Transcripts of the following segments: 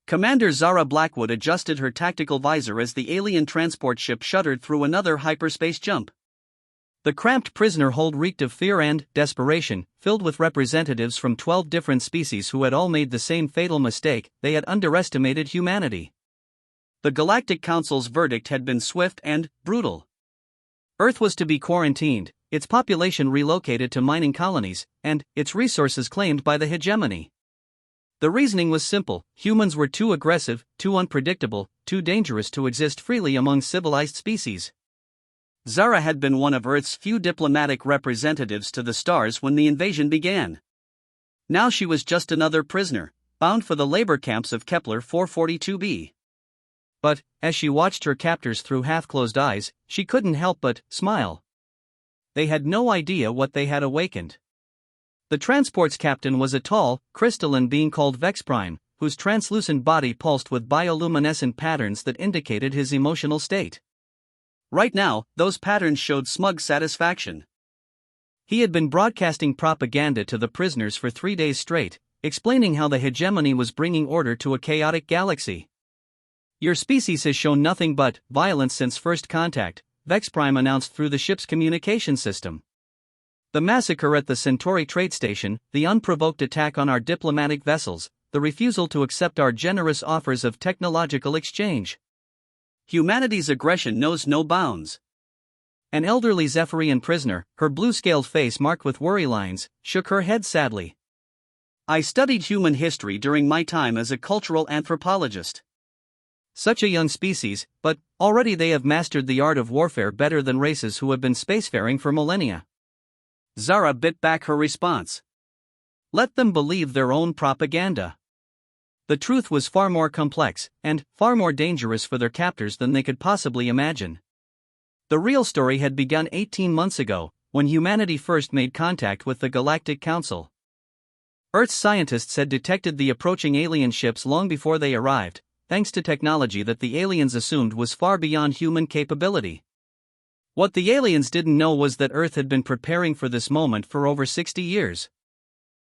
Commander Zara Blackwood adjusted her tactical visor as the alien transport ship shuddered through another hyperspace jump. The cramped prisoner hold reeked of fear and desperation, filled with representatives from 12 different species who had all made the same fatal mistake: they had underestimated humanity. The Galactic Council's verdict had been swift and brutal. Earth was to be quarantined, its population relocated to mining colonies, and its resources claimed by the hegemony. The reasoning was simple: humans were too aggressive, too unpredictable, too dangerous to exist freely among civilized species. Zara had been one of Earth's few diplomatic representatives to the stars when the invasion began. Now she was just another prisoner, bound for the labor camps of Kepler 442b. But, as she watched her captors through half-closed eyes, she couldn't help but smile. They had no idea what they had awakened. The transport's captain was a tall, crystalline being called HFY Prime, whose translucent body pulsed with bioluminescent patterns that indicated his emotional state. Right now, those patterns showed smug satisfaction. He had been broadcasting propaganda to the prisoners for 3 days straight, explaining how the hegemony was bringing order to a chaotic galaxy. "Your species has shown nothing but violence since first contact," HFY Prime announced through the ship's communication system. "The massacre at the Centauri trade station, the unprovoked attack on our diplomatic vessels, the refusal to accept our generous offers of technological exchange. Humanity's aggression knows no bounds." An elderly Zephyrian prisoner, her blue-scaled face marked with worry lines, shook her head sadly. "I studied human history during my time as a cultural anthropologist. Such a young species, but already they have mastered the art of warfare better than races who have been spacefaring for millennia." Zara bit back her response. Let them believe their own propaganda. The truth was far more complex, and far more dangerous for their captors than they could possibly imagine. The real story had begun 18 months ago, when humanity first made contact with the Galactic Council. Earth's scientists had detected the approaching alien ships long before they arrived, thanks to technology that the aliens assumed was far beyond human capability. What the aliens didn't know was that Earth had been preparing for this moment for over 60 years.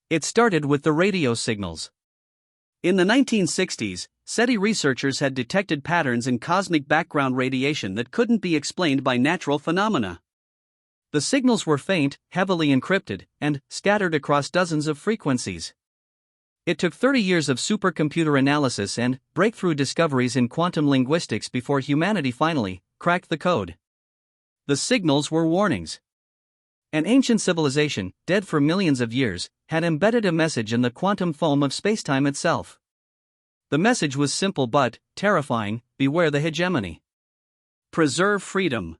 It started with the radio signals. In the 1960s, SETI researchers had detected patterns in cosmic background radiation that couldn't be explained by natural phenomena. The signals were faint, heavily encrypted, and scattered across dozens of frequencies. It took 30 years of supercomputer analysis and breakthrough discoveries in quantum linguistics before humanity finally cracked the code. The signals were warnings. An ancient civilization, dead for millions of years, had embedded a message in the quantum foam of spacetime itself. The message was simple but terrifying: beware the hegemony. Preserve freedom.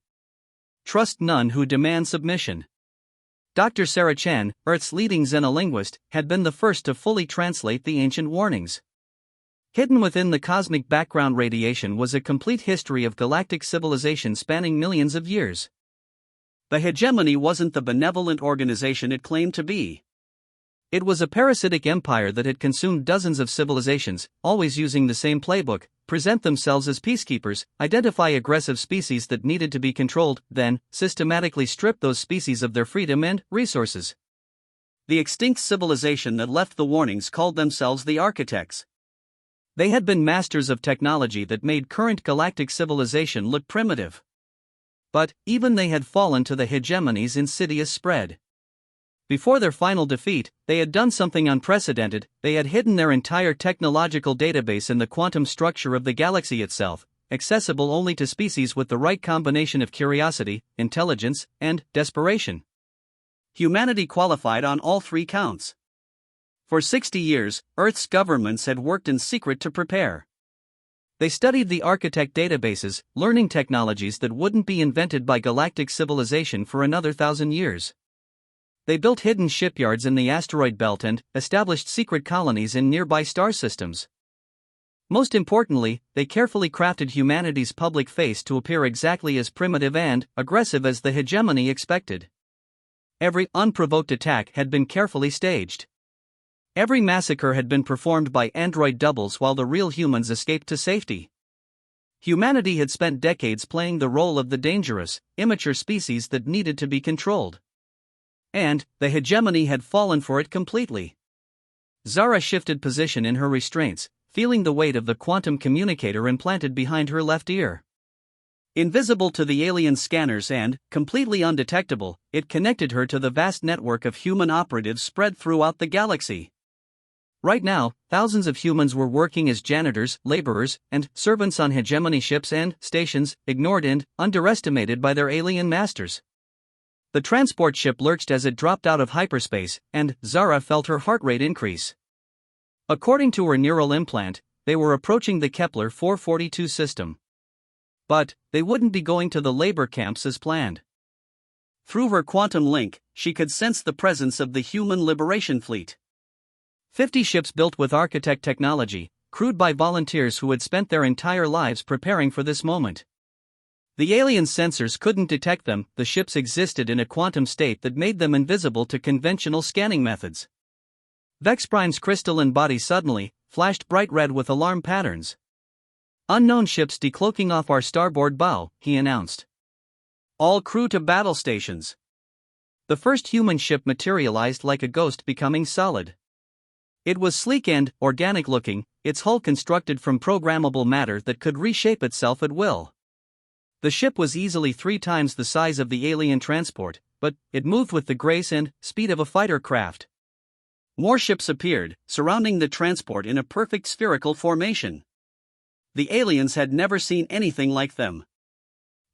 Trust none who demand submission. Dr. Sarah Chen, Earth's leading xenolinguist, had been the first to fully translate the ancient warnings. Hidden within the cosmic background radiation was a complete history of galactic civilization spanning millions of years. The hegemony wasn't the benevolent organization it claimed to be. It was a parasitic empire that had consumed dozens of civilizations, always using the same playbook: present themselves as peacekeepers, identify aggressive species that needed to be controlled, then systematically strip those species of their freedom and resources. The extinct civilization that left the warnings called themselves the Architects. They had been masters of technology that made current galactic civilization look primitive. But even they had fallen to the hegemony's insidious spread. Before their final defeat, they had done something unprecedented: they had hidden their entire technological database in the quantum structure of the galaxy itself, accessible only to species with the right combination of curiosity, intelligence, and desperation. Humanity qualified on all 3 counts. For 60 years, Earth's governments had worked in secret to prepare. They studied the Architect databases, learning technologies that wouldn't be invented by galactic civilization for another 1,000 years. They built hidden shipyards in the asteroid belt and established secret colonies in nearby star systems. Most importantly, they carefully crafted humanity's public face to appear exactly as primitive and aggressive as the hegemony expected. Every unprovoked attack had been carefully staged. Every massacre had been performed by android doubles while the real humans escaped to safety. Humanity had spent decades playing the role of the dangerous, immature species that needed to be controlled. And the hegemony had fallen for it completely. Zara shifted position in her restraints, feeling the weight of the quantum communicator implanted behind her left ear. Invisible to the alien scanners and, completely undetectable, it connected her to the vast network of human operatives spread throughout the galaxy. Right now, thousands of humans were working as janitors, laborers, and servants on hegemony ships and stations, ignored and underestimated by their alien masters. The transport ship lurched as it dropped out of hyperspace, and Zara felt her heart rate increase. According to her neural implant, they were approaching the Kepler 442 system. But they wouldn't be going to the labor camps as planned. Through her quantum link, she could sense the presence of the Human Liberation Fleet. 50 ships built with architect technology, crewed by volunteers who had spent their entire lives preparing for this moment. The alien sensors couldn't detect them. The ships existed in a quantum state that made them invisible to conventional scanning methods. Vex Prime's crystalline body suddenly flashed bright red with alarm patterns. "Unknown ships decloaking off our starboard bow," he announced. "All crew to battle stations." The first human ship materialized like a ghost, becoming solid. It was sleek and organic-looking, its hull constructed from programmable matter that could reshape itself at will. The ship was easily 3 times the size of the alien transport, but it moved with the grace and speed of a fighter craft. More ships appeared, surrounding the transport in a perfect spherical formation. The aliens had never seen anything like them.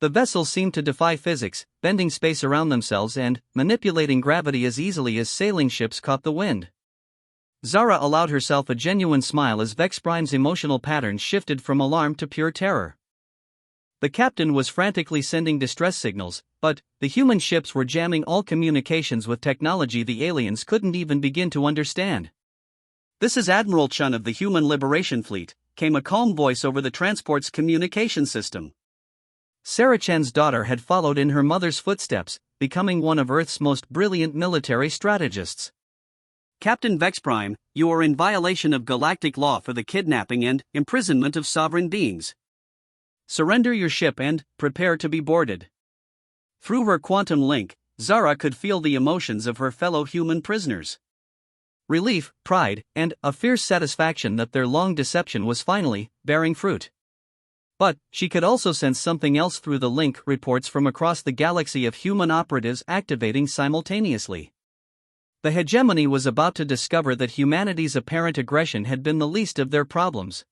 The vessels seemed to defy physics, bending space around themselves and manipulating gravity as easily as sailing ships caught the wind. Zara allowed herself a genuine smile as Vex Prime's emotional patterns shifted from alarm to pure terror. The captain was frantically sending distress signals, but the human ships were jamming all communications with technology the aliens couldn't even begin to understand. "This is Admiral Chun of the Human Liberation Fleet," came a calm voice over the transport's communication system. Sarah Chen's daughter had followed in her mother's footsteps, becoming one of Earth's most brilliant military strategists. "Captain Vex Prime, you are in violation of galactic law for the kidnapping and imprisonment of sovereign beings. Surrender your ship and prepare to be boarded." Through her quantum link, Zara could feel the emotions of her fellow human prisoners. Relief, pride, and a fierce satisfaction that their long deception was finally bearing fruit. But she could also sense something else through the link, reports from across the galaxy of human operatives activating simultaneously. The hegemony was about to discover that humanity's apparent aggression had been the least of their problems.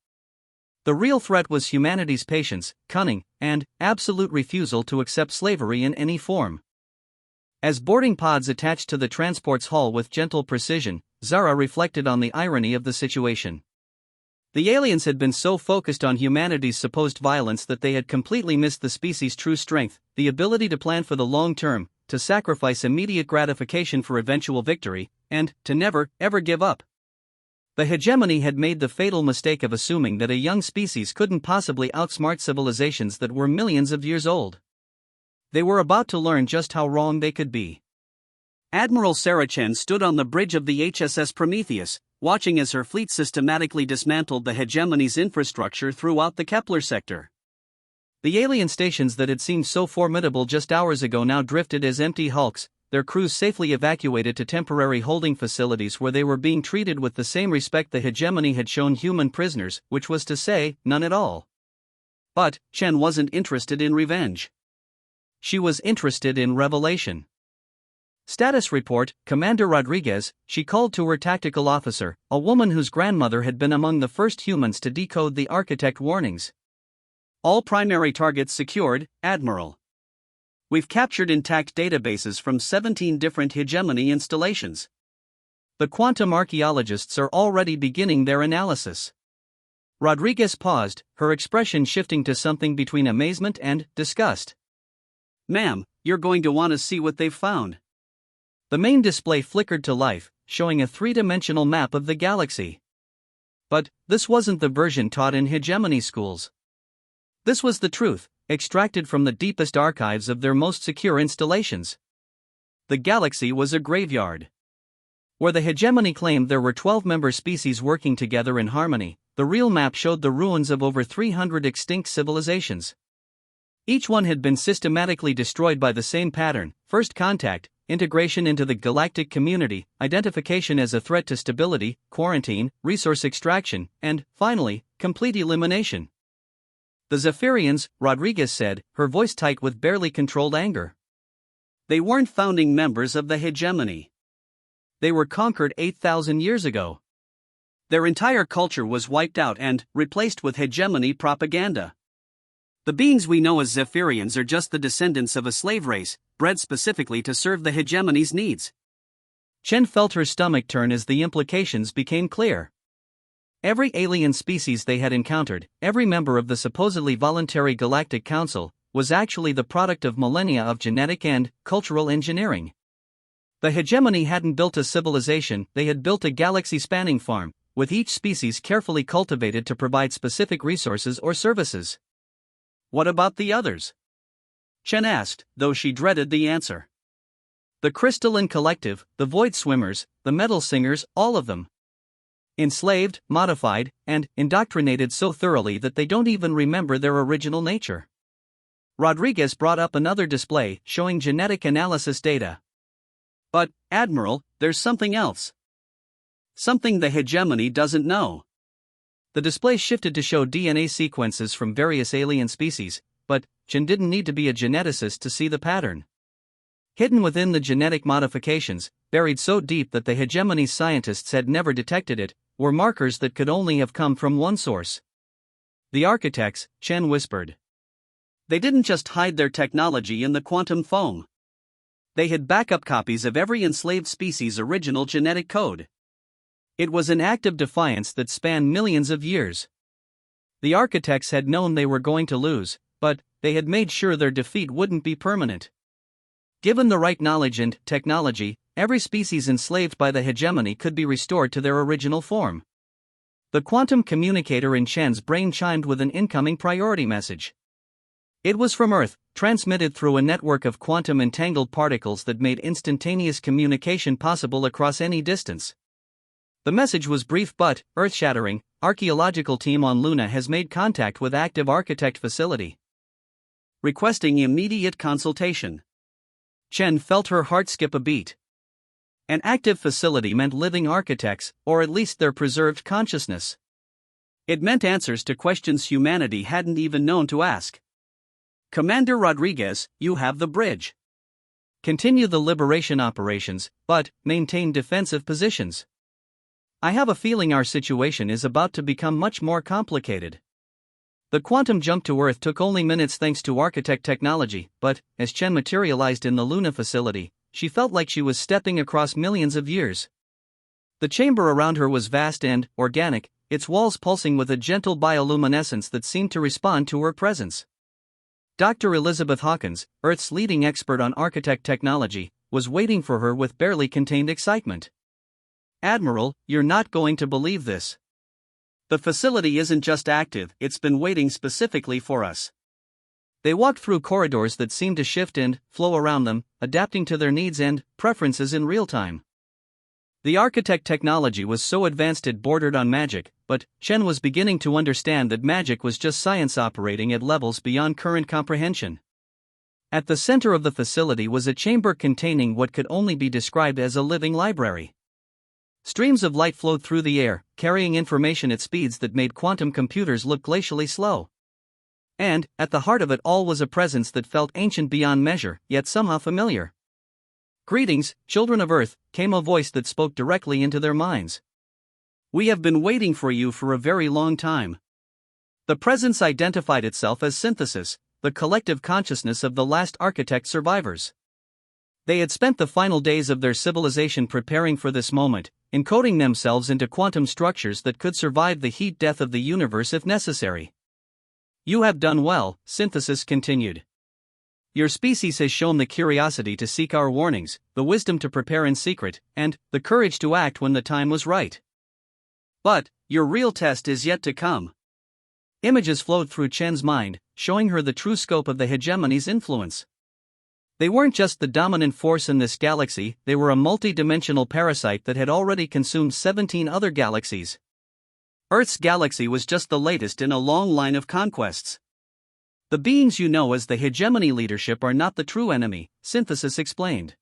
The real threat was humanity's patience, cunning, and absolute refusal to accept slavery in any form. As boarding pods attached to the transport's hull with gentle precision, Zara reflected on the irony of the situation. The aliens had been so focused on humanity's supposed violence that they had completely missed the species' true strength, the ability to plan for the long term, to sacrifice immediate gratification for eventual victory, and to never, ever give up. The hegemony had made the fatal mistake of assuming that a young species couldn't possibly outsmart civilizations that were millions of years old. They were about to learn just how wrong they could be. Admiral Sarah Chen stood on the bridge of the HSS Prometheus, watching as her fleet systematically dismantled the hegemony's infrastructure throughout the Kepler sector. The alien stations that had seemed so formidable just hours ago now drifted as empty hulks, their crews safely evacuated to temporary holding facilities where they were being treated with the same respect the hegemony had shown human prisoners, which was to say, none at all. But Chen wasn't interested in revenge. She was interested in revelation. Status report, Commander Rodriguez, she called to her tactical officer, a woman whose grandmother had been among the first humans to decode the architect warnings. "All primary targets secured, Admiral. We've captured intact databases from 17 different hegemony installations. The quantum archaeologists are already beginning their analysis." Rodriguez paused, her expression shifting to something between amazement and disgust. "Ma'am, you're going to want to see what they've found." The main display flickered to life, showing a 3-dimensional map of the galaxy. But this wasn't the version taught in hegemony schools. This was the truth, extracted from the deepest archives of their most secure installations. The galaxy was a graveyard. Where the hegemony claimed there were 12 member species working together in harmony, the real map showed the ruins of over 300 extinct civilizations. Each one had been systematically destroyed by the same pattern: first contact, integration into the galactic community, identification as a threat to stability, quarantine, resource extraction, and, finally, complete elimination. The Zephyrians, Rodriguez said, her voice tight with barely controlled anger. They weren't founding members of the hegemony. They were conquered 8,000 years ago. Their entire culture was wiped out and replaced with hegemony propaganda. The beings we know as Zephyrians are just the descendants of a slave race, bred specifically to serve the hegemony's needs. Chen felt her stomach turn as the implications became clear. Every alien species they had encountered, every member of the supposedly voluntary Galactic Council, was actually the product of millennia of genetic and cultural engineering. The hegemony hadn't built a civilization, they had built a galaxy-spanning farm, with each species carefully cultivated to provide specific resources or services. What about the others? Chen asked, though she dreaded the answer. The Crystalline Collective, the Void Swimmers, the Metal Singers, all of them. Enslaved, modified, and indoctrinated so thoroughly that they don't even remember their original nature. Rodriguez brought up another display showing genetic analysis data. But, Admiral, there's something else. Something the hegemony doesn't know. The display shifted to show DNA sequences from various alien species, but Chen didn't need to be a geneticist to see the pattern. Hidden within the genetic modifications, buried so deep that the hegemony's scientists had never detected it, were markers that could only have come from one source. The architects, Chen whispered. They didn't just hide their technology in the quantum foam. They had backup copies of every enslaved species' original genetic code. It was an act of defiance that spanned millions of years. The architects had known they were going to lose, but they had made sure their defeat wouldn't be permanent. Given the right knowledge and technology, every species enslaved by the hegemony could be restored to their original form. The quantum communicator in Chen's brain chimed with an incoming priority message. It was from Earth, transmitted through a network of quantum entangled particles that made instantaneous communication possible across any distance. The message was brief but earth-shattering. Archaeological team on Luna has made contact with active architect facility. Requesting immediate consultation. Chen felt her heart skip a beat. An active facility meant living architects, or at least their preserved consciousness. It meant answers to questions humanity hadn't even known to ask. Commander Rodriguez, you have the bridge. Continue the liberation operations, but maintain defensive positions. I have a feeling our situation is about to become much more complicated. The quantum jump to Earth took only minutes thanks to architect technology, but, as Chen materialized in the Luna facility, she felt like she was stepping across millions of years. The chamber around her was vast and organic, its walls pulsing with a gentle bioluminescence that seemed to respond to her presence. Dr. Elizabeth Hawkins, Earth's leading expert on architect technology, was waiting for her with barely contained excitement. Admiral, you're not going to believe this. The facility isn't just active, it's been waiting specifically for us. They walked through corridors that seemed to shift and flow around them, adapting to their needs and preferences in real time. The architect technology was so advanced it bordered on magic, but Chen was beginning to understand that magic was just science operating at levels beyond current comprehension. At the center of the facility was a chamber containing what could only be described as a living library. Streams of light flowed through the air, carrying information at speeds that made quantum computers look glacially slow. And, at the heart of it all was a presence that felt ancient beyond measure, yet somehow familiar. Greetings, children of Earth, came a voice that spoke directly into their minds. We have been waiting for you for a very long time. The presence identified itself as Synthesis, the collective consciousness of the last architect survivors. They had spent the final days of their civilization preparing for this moment, encoding themselves into quantum structures that could survive the heat death of the universe if necessary. You have done well, Synthesis continued. Your species has shown the curiosity to seek our warnings, the wisdom to prepare in secret, and the courage to act when the time was right. But your real test is yet to come. Images flowed through Chen's mind, showing her the true scope of the hegemony's influence. They weren't just the dominant force in this galaxy, they were a multi-dimensional parasite that had already consumed 17 other galaxies. Earth's galaxy was just the latest in a long line of conquests. The beings you know as the hegemony leadership are not the true enemy, Synthesis explained.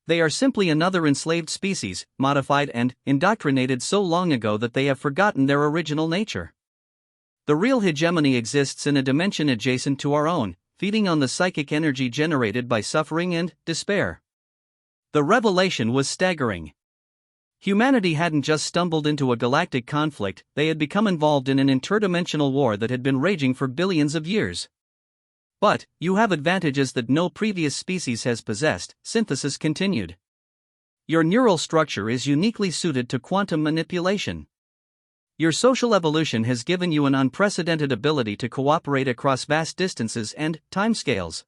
They are simply another enslaved species, modified and indoctrinated so long ago that they have forgotten their original nature. The real hegemony exists in a dimension adjacent to our own, feeding on the psychic energy generated by suffering and despair. The revelation was staggering. Humanity hadn't just stumbled into a galactic conflict, they had become involved in an interdimensional war that had been raging for billions of years. But, you have advantages that no previous species has possessed, Synthesis continued. Your neural structure is uniquely suited to quantum manipulation. Your social evolution has given you an unprecedented ability to cooperate across vast distances and timescales.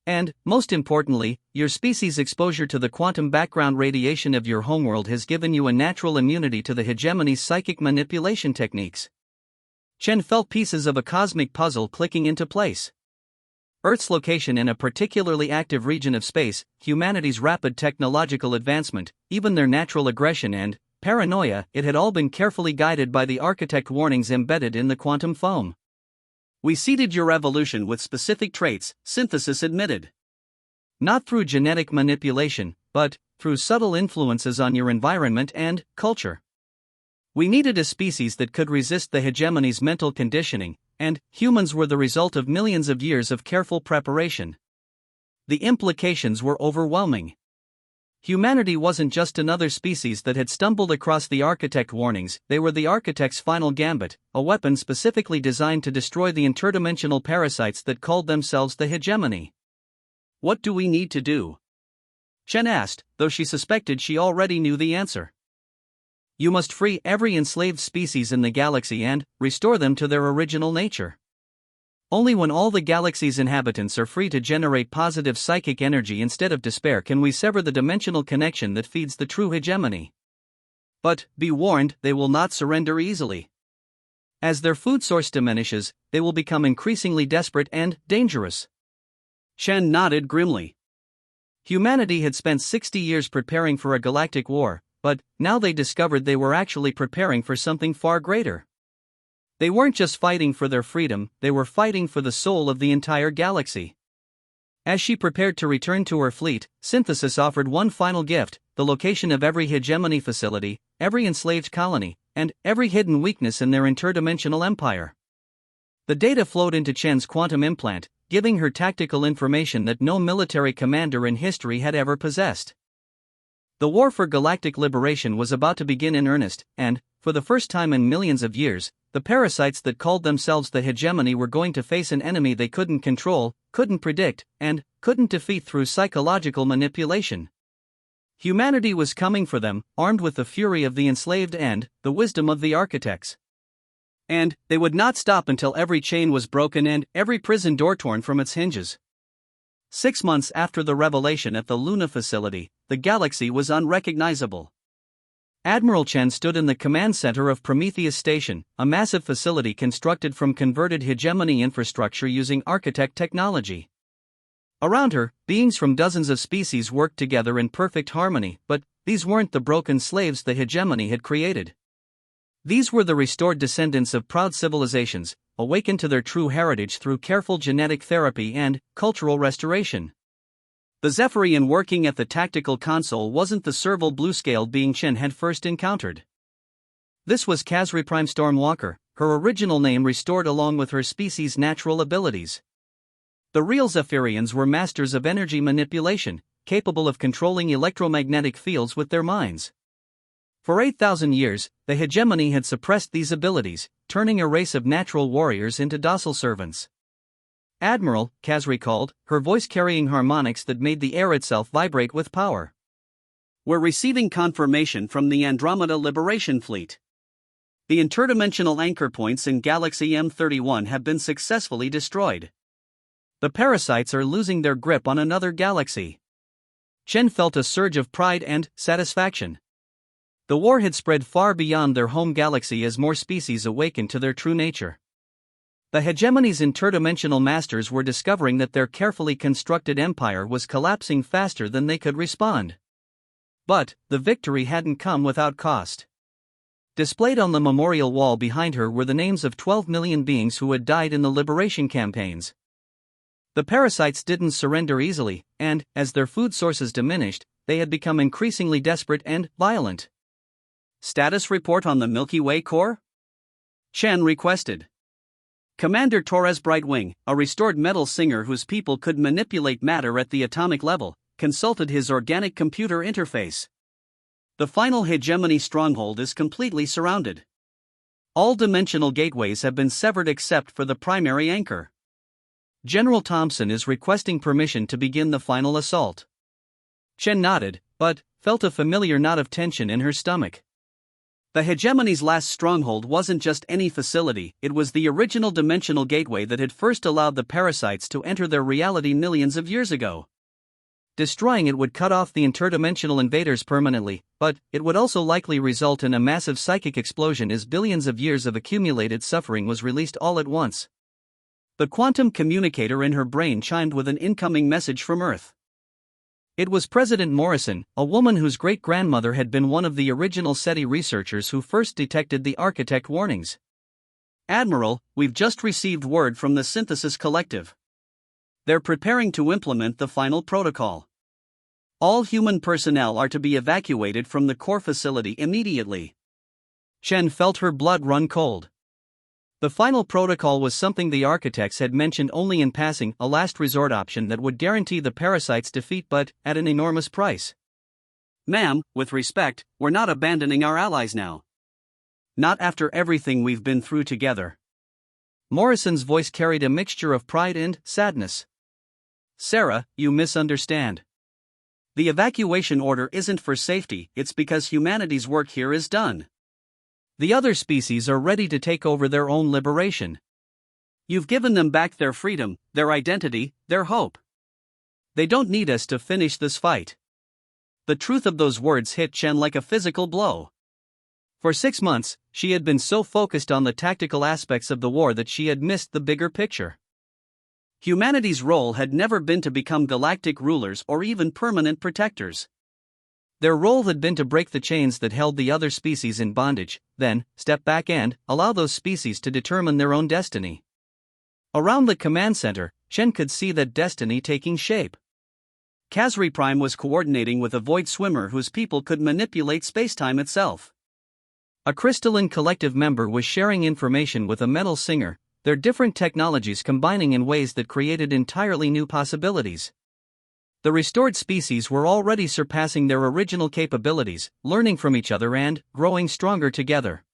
And, most importantly, your species' exposure to the quantum background radiation of your homeworld has given you a natural immunity to the hegemony's psychic manipulation techniques. Chen felt pieces of a cosmic puzzle clicking into place. Earth's location in a particularly active region of space, humanity's rapid technological advancement, even their natural aggression and paranoia, it had all been carefully guided by the architect warnings embedded in the quantum foam. We seeded your evolution with specific traits, Synthesis admitted. Not through genetic manipulation, but through subtle influences on your environment and culture. We needed a species that could resist the hegemony's mental conditioning, and humans were the result of millions of years of careful preparation. The implications were overwhelming. Humanity wasn't just another species that had stumbled across the architect warnings, they were the architect's final gambit, a weapon specifically designed to destroy the interdimensional parasites that called themselves the hegemony. What do we need to do? Chen asked, though she suspected she already knew the answer. You must free every enslaved species in the galaxy and restore them to their original nature. Only when all the galaxy's inhabitants are free to generate positive psychic energy instead of despair can we sever the dimensional connection that feeds the true hegemony. But, be warned, they will not surrender easily. As their food source diminishes, they will become increasingly desperate and dangerous. Chen nodded grimly. Humanity had spent 60 years preparing for a galactic war, but now they discovered they were actually preparing for something far greater. They weren't just fighting for their freedom, they were fighting for the soul of the entire galaxy. As she prepared to return to her fleet, Synthesis offered one final gift: the location of every hegemony facility, every enslaved colony, and every hidden weakness in their interdimensional empire. The data flowed into Chen's quantum implant, giving her tactical information that no military commander in history had ever possessed. The war for galactic liberation was about to begin in earnest, and, for the first time in millions of years, the parasites that called themselves the hegemony were going to face an enemy they couldn't control, couldn't predict, and couldn't defeat through psychological manipulation. Humanity was coming for them, armed with the fury of the enslaved and the wisdom of the architects. And they would not stop until every chain was broken and every prison door torn from its hinges. 6 months after the revelation at the Luna facility, the galaxy was unrecognizable. Admiral Chen stood in the command center of Prometheus Station, a massive facility constructed from converted hegemony infrastructure using architect technology. Around her, beings from dozens of species worked together in perfect harmony, but these weren't the broken slaves the hegemony had created. These were the restored descendants of proud civilizations, awakened to their true heritage through careful genetic therapy and cultural restoration. The Zephyrian working at the tactical console wasn't the servile blue-scaled being Chen had first encountered. This was HFY Prime Stormwalker, her original name restored along with her species' natural abilities. The real Zephyrians were masters of energy manipulation, capable of controlling electromagnetic fields with their minds. For 8,000 years, the hegemony had suppressed these abilities, turning a race of natural warriors into docile servants. Admiral, Kaz called, her voice carrying harmonics that made the air itself vibrate with power. We're receiving confirmation from the Andromeda Liberation Fleet. The interdimensional anchor points in Galaxy M31 have been successfully destroyed. The parasites are losing their grip on another galaxy. Chen felt a surge of pride and satisfaction. The war had spread far beyond their home galaxy as more species awakened to their true nature. The hegemony's interdimensional masters were discovering that their carefully constructed empire was collapsing faster than they could respond. But the victory hadn't come without cost. Displayed on the memorial wall behind her were the names of 12 million beings who had died in the liberation campaigns. The parasites didn't surrender easily, and, as their food sources diminished, they had become increasingly desperate and violent. Status report on the Milky Way core? Chen requested. Commander Torres Brightwing, a restored metal singer whose people could manipulate matter at the atomic level, consulted his organic computer interface. The final hegemony stronghold is completely surrounded. All dimensional gateways have been severed except for the primary anchor. General Thompson is requesting permission to begin the final assault. Chen nodded, but felt a familiar knot of tension in her stomach. The hegemony's last stronghold wasn't just any facility, it was the original dimensional gateway that had first allowed the parasites to enter their reality millions of years ago. Destroying it would cut off the interdimensional invaders permanently, but it would also likely result in a massive psychic explosion as billions of years of accumulated suffering was released all at once. The quantum communicator in her brain chimed with an incoming message from Earth. It was President Morrison, a woman whose great-grandmother had been one of the original SETI researchers who first detected the architect warnings. Admiral, we've just received word from the Synthesis Collective. They're preparing to implement the final protocol. All human personnel are to be evacuated from the core facility immediately. Chen felt her blood run cold. The final protocol was something the architects had mentioned only in passing, a last resort option that would guarantee the parasites' defeat but at an enormous price. Ma'am, with respect, we're not abandoning our allies now. Not after everything we've been through together. Morrison's voice carried a mixture of pride and sadness. Sarah, you misunderstand. The evacuation order isn't for safety, it's because humanity's work here is done. The other species are ready to take over their own liberation. You've given them back their freedom, their identity, their hope. They don't need us to finish this fight. The truth of those words hit Chen like a physical blow. For 6 months, she had been so focused on the tactical aspects of the war that she had missed the bigger picture. Humanity's role had never been to become galactic rulers or even permanent protectors. Their role had been to break the chains that held the other species in bondage, then step back and allow those species to determine their own destiny. Around the command center, Chen could see that destiny taking shape. HFY Prime was coordinating with a void swimmer whose people could manipulate spacetime itself. A crystalline collective member was sharing information with a metal singer, their different technologies combining in ways that created entirely new possibilities. The restored species were already surpassing their original capabilities, learning from each other and growing stronger together.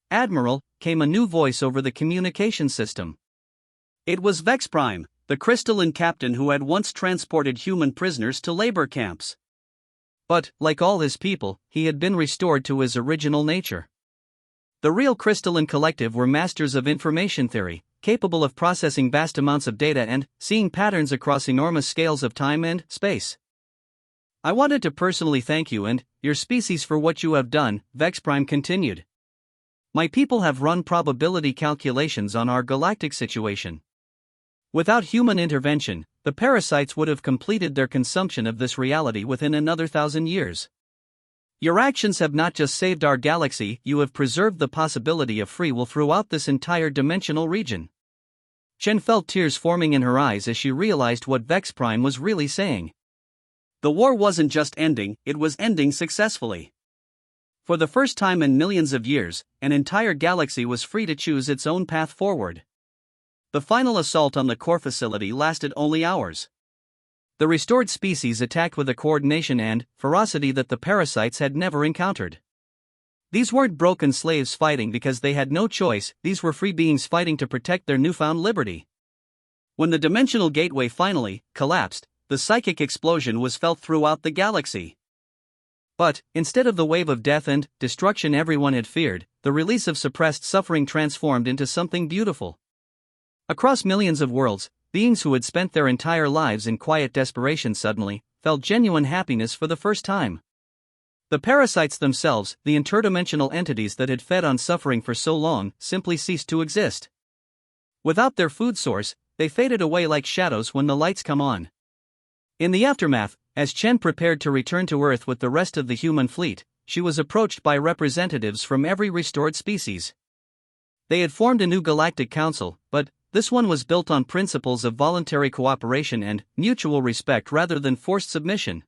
Admiral, came a new voice over the communication system. It was Vex Prime, the crystalline captain who had once transported human prisoners to labor camps. But, like all his people, he had been restored to his original nature. The real crystalline collective were masters of information theory, capable of processing vast amounts of data and seeing patterns across enormous scales of time and space. I wanted to personally thank you and your species for what you have done, Vex Prime continued. My people have run probability calculations on our galactic situation. Without human intervention, the parasites would have completed their consumption of this reality within another 1,000 years. Your actions have not just saved our galaxy, you have preserved the possibility of free will throughout this entire dimensional region. Chen felt tears forming in her eyes as she realized what Vex Prime was really saying. The war wasn't just ending, it was ending successfully. For the first time in millions of years, an entire galaxy was free to choose its own path forward. The final assault on the core facility lasted only hours. The restored species attacked with a coordination and ferocity that the parasites had never encountered. These weren't broken slaves fighting because they had no choice, these were free beings fighting to protect their newfound liberty. When the dimensional gateway finally collapsed, the psychic explosion was felt throughout the galaxy. But, instead of the wave of death and destruction everyone had feared, the release of suppressed suffering transformed into something beautiful. Across millions of worlds, beings who had spent their entire lives in quiet desperation suddenly felt genuine happiness for the first time. The parasites themselves, the interdimensional entities that had fed on suffering for so long, simply ceased to exist. Without their food source, they faded away like shadows when the lights come on. In the aftermath, as Chen prepared to return to Earth with the rest of the human fleet, she was approached by representatives from every restored species. They had formed a new galactic council, but this one was built on principles of voluntary cooperation and mutual respect rather than forced submission.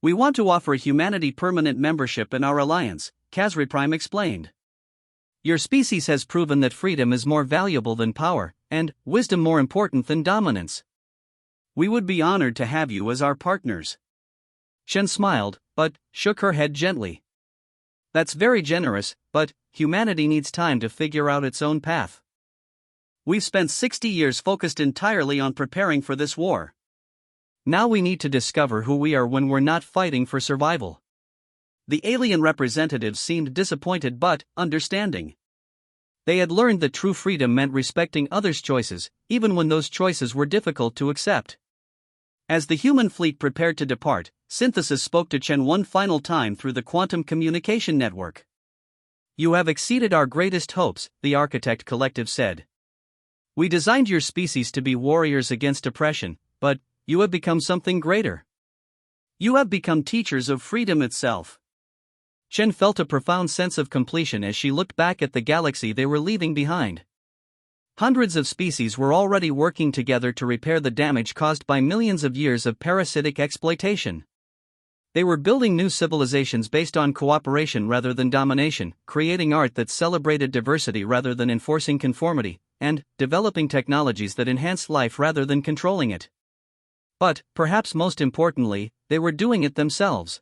We want to offer humanity permanent membership in our alliance, HFY Prime explained. Your species has proven that freedom is more valuable than power, and wisdom more important than dominance. We would be honored to have you as our partners. Chen smiled, but shook her head gently. That's very generous, but humanity needs time to figure out its own path. We've spent 60 years focused entirely on preparing for this war. Now we need to discover who we are when we're not fighting for survival. The alien representatives seemed disappointed but understanding. They had learned that true freedom meant respecting others' choices, even when those choices were difficult to accept. As the human fleet prepared to depart, Synthesis spoke to Chen one final time through the quantum communication network. You have exceeded our greatest hopes, the Architect Collective said. We designed your species to be warriors against oppression, but you have become something greater. You have become teachers of freedom itself. Chen felt a profound sense of completion as she looked back at the galaxy they were leaving behind. Hundreds of species were already working together to repair the damage caused by millions of years of parasitic exploitation. They were building new civilizations based on cooperation rather than domination, creating art that celebrated diversity rather than enforcing conformity, and developing technologies that enhanced life rather than controlling it. But, perhaps most importantly, they were doing it themselves.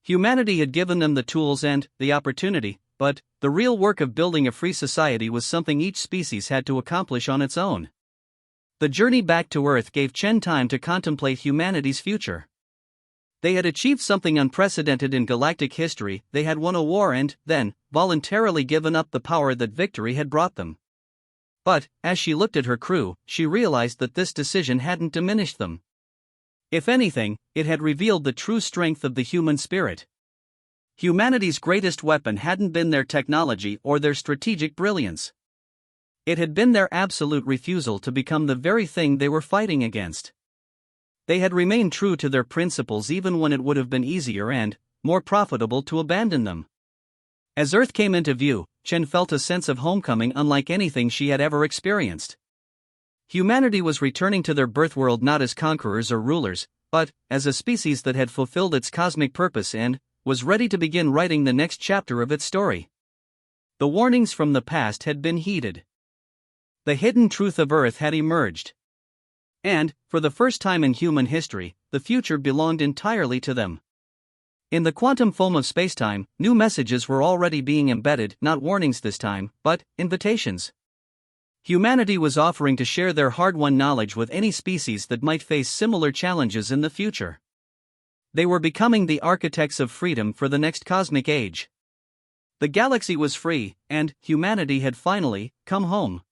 Humanity had given them the tools and the opportunity, but the real work of building a free society was something each species had to accomplish on its own. The journey back to Earth gave Chen time to contemplate humanity's future. They had achieved something unprecedented in galactic history. They had won a war and, then, voluntarily given up the power that victory had brought them. But, as she looked at her crew, she realized that this decision hadn't diminished them. If anything, it had revealed the true strength of the human spirit. Humanity's greatest weapon hadn't been their technology or their strategic brilliance. It had been their absolute refusal to become the very thing they were fighting against. They had remained true to their principles even when it would have been easier and more profitable to abandon them. As Earth came into view, Chen felt a sense of homecoming unlike anything she had ever experienced. Humanity was returning to their birthworld not as conquerors or rulers, but as a species that had fulfilled its cosmic purpose and was ready to begin writing the next chapter of its story. The warnings from the past had been heeded. The hidden truth of Earth had emerged. And, for the first time in human history, the future belonged entirely to them. In the quantum foam of spacetime, new messages were already being embedded, not warnings this time, but invitations. Humanity was offering to share their hard-won knowledge with any species that might face similar challenges in the future. They were becoming the architects of freedom for the next cosmic age. The galaxy was free, and humanity had finally come home.